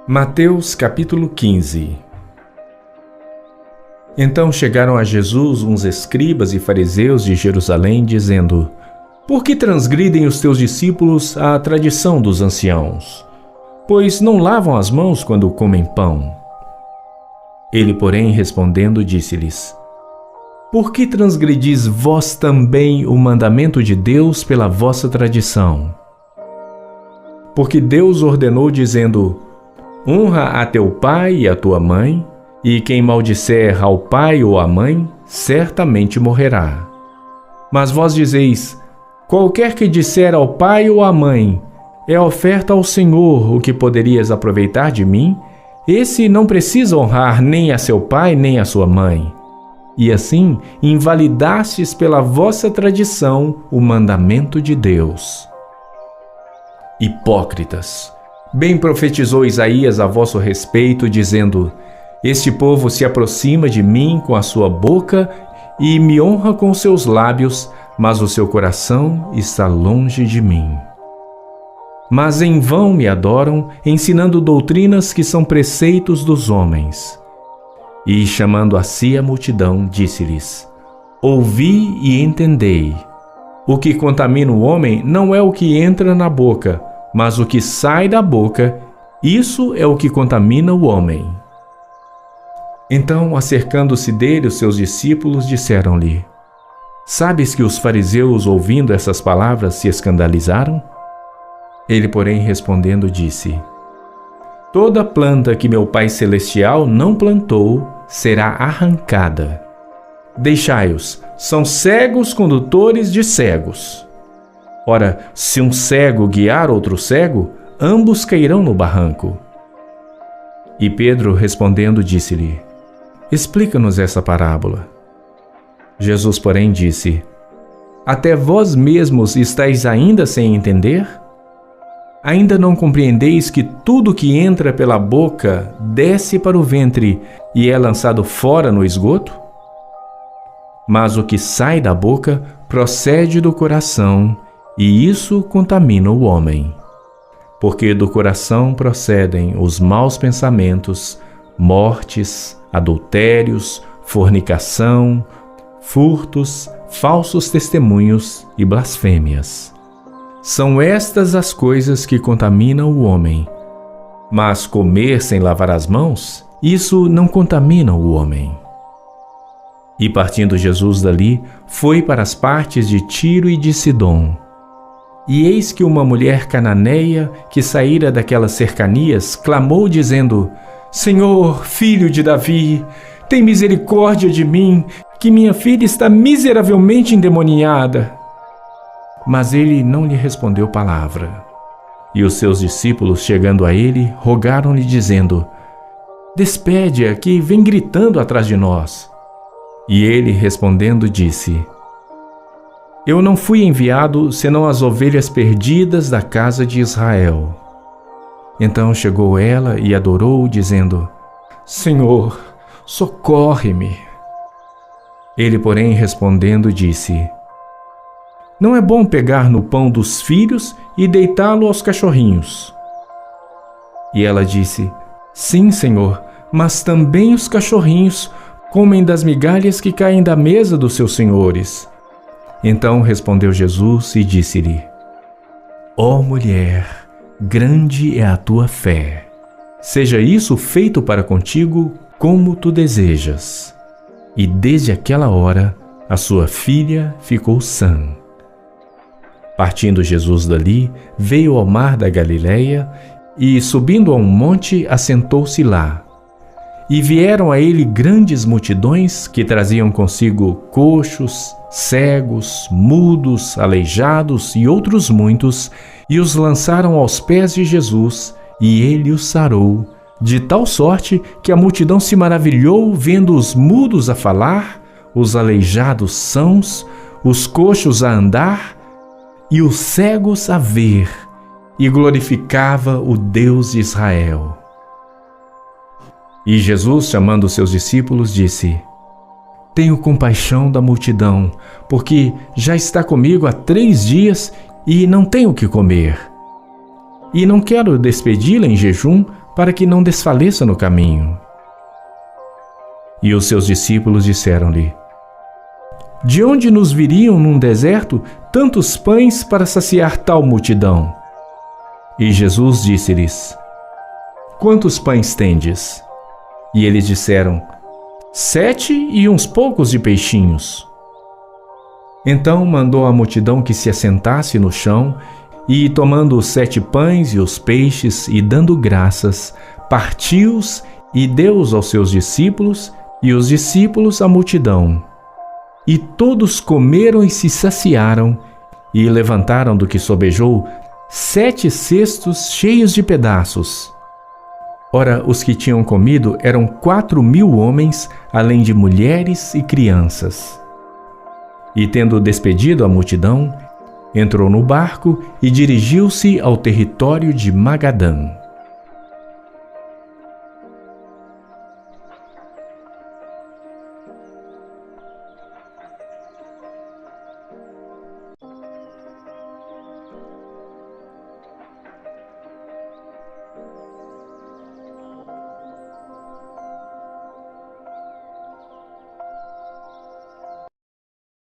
Mateus capítulo 15. Então chegaram a Jesus uns escribas e fariseus de Jerusalém, dizendo: Por que transgridem os teus discípulos a tradição dos anciãos? Pois não lavam as mãos quando comem pão. Ele, porém, respondendo, disse-lhes: Por que transgredis vós também o mandamento de Deus pela vossa tradição? Porque Deus ordenou, dizendo: Honra a teu pai e a tua mãe, e quem maldisser ao pai ou à mãe, certamente morrerá. Mas vós dizeis: Qualquer que disser ao pai ou à mãe, é oferta ao Senhor o que poderias aproveitar de mim, esse não precisa honrar nem a seu pai nem a sua mãe. E assim invalidastes pela vossa tradição o mandamento de Deus. Hipócritas! Bem profetizou Isaías a vosso respeito, dizendo: Este povo se aproxima de mim com a sua boca e me honra com os seus lábios, mas o seu coração está longe de mim. Mas em vão me adoram, ensinando doutrinas que são preceitos dos homens. E, chamando a si a multidão, disse-lhes: Ouvi e entendei. O que contamina o homem não é o que entra na boca, mas o que sai da boca, isso é o que contamina o homem. Então, acercando-se dele, os seus discípulos disseram-lhe: Sabes que os fariseus, ouvindo essas palavras, se escandalizaram? Ele, porém, respondendo, disse: Toda planta que meu Pai Celestial não plantou será arrancada. Deixai-os, são cegos condutores de cegos. Ora, se um cego guiar outro cego, ambos cairão no barranco. E Pedro, respondendo, disse-lhe: Explica-nos essa parábola. Jesus, porém, disse: Até vós mesmos estáis ainda sem entender? Ainda não compreendeis que tudo que entra pela boca desce para o ventre e é lançado fora no esgoto? Mas o que sai da boca procede do coração, e isso contamina o homem. Porque do coração procedem os maus pensamentos, mortes, adultérios, fornicação, furtos, falsos testemunhos e blasfêmias. São estas as coisas que contaminam o homem. Mas comer sem lavar as mãos, isso não contamina o homem. E partindo Jesus dali, foi para as partes de Tiro e de Sidom. E eis que uma mulher cananeia, que saíra daquelas cercanias, clamou dizendo: Senhor, filho de Davi, tem misericórdia de mim, que minha filha está miseravelmente endemoniada. Mas ele não lhe respondeu palavra. E os seus discípulos, chegando a ele, rogaram-lhe, dizendo: Despede-a, que vem gritando atrás de nós. E ele, respondendo, disse: Eu não fui enviado senão as ovelhas perdidas da casa de Israel. Então chegou ela e adorou, dizendo: Senhor, socorre-me. Ele, porém, respondendo, disse: Não é bom pegar no pão dos filhos e deitá-lo aos cachorrinhos. E ela disse: Sim, Senhor, mas também os cachorrinhos comem das migalhas que caem da mesa dos seus senhores. Então respondeu Jesus e disse-lhe: Ó mulher, grande é a tua fé. Seja isso feito para contigo como tu desejas. E desde aquela hora, a sua filha ficou sã. Partindo Jesus dali, veio ao mar da Galileia e, subindo a um monte, assentou-se lá. E vieram a ele grandes multidões que traziam consigo coxos, cegos, mudos, aleijados e outros muitos, e os lançaram aos pés de Jesus, e ele os sarou, de tal sorte que a multidão se maravilhou vendo os mudos a falar, os aleijados sãos, os coxos a andar e os cegos a ver, e glorificava o Deus de Israel. E Jesus, chamando os seus discípulos, disse: Tenho compaixão da multidão, porque já está comigo há 3 dias e não tenho o que comer. E não quero despedi-la em jejum, para que não desfaleça no caminho. E os seus discípulos disseram-lhe: De onde nos viriam num deserto tantos pães para saciar tal multidão? E Jesus disse-lhes: Quantos pães tendes? E eles disseram: 7 e uns poucos de peixinhos. Então mandou a multidão que se assentasse no chão, e tomando os 7 pães e os peixes, e dando graças, partiu-os e deu-os aos seus discípulos, e os discípulos à multidão. E todos comeram e se saciaram, e levantaram do que sobejou 7 cestos cheios de pedaços. Ora, os que tinham comido eram 4.000 homens, além de mulheres e crianças. E tendo despedido a multidão, entrou no barco e dirigiu-se ao território de Magadã.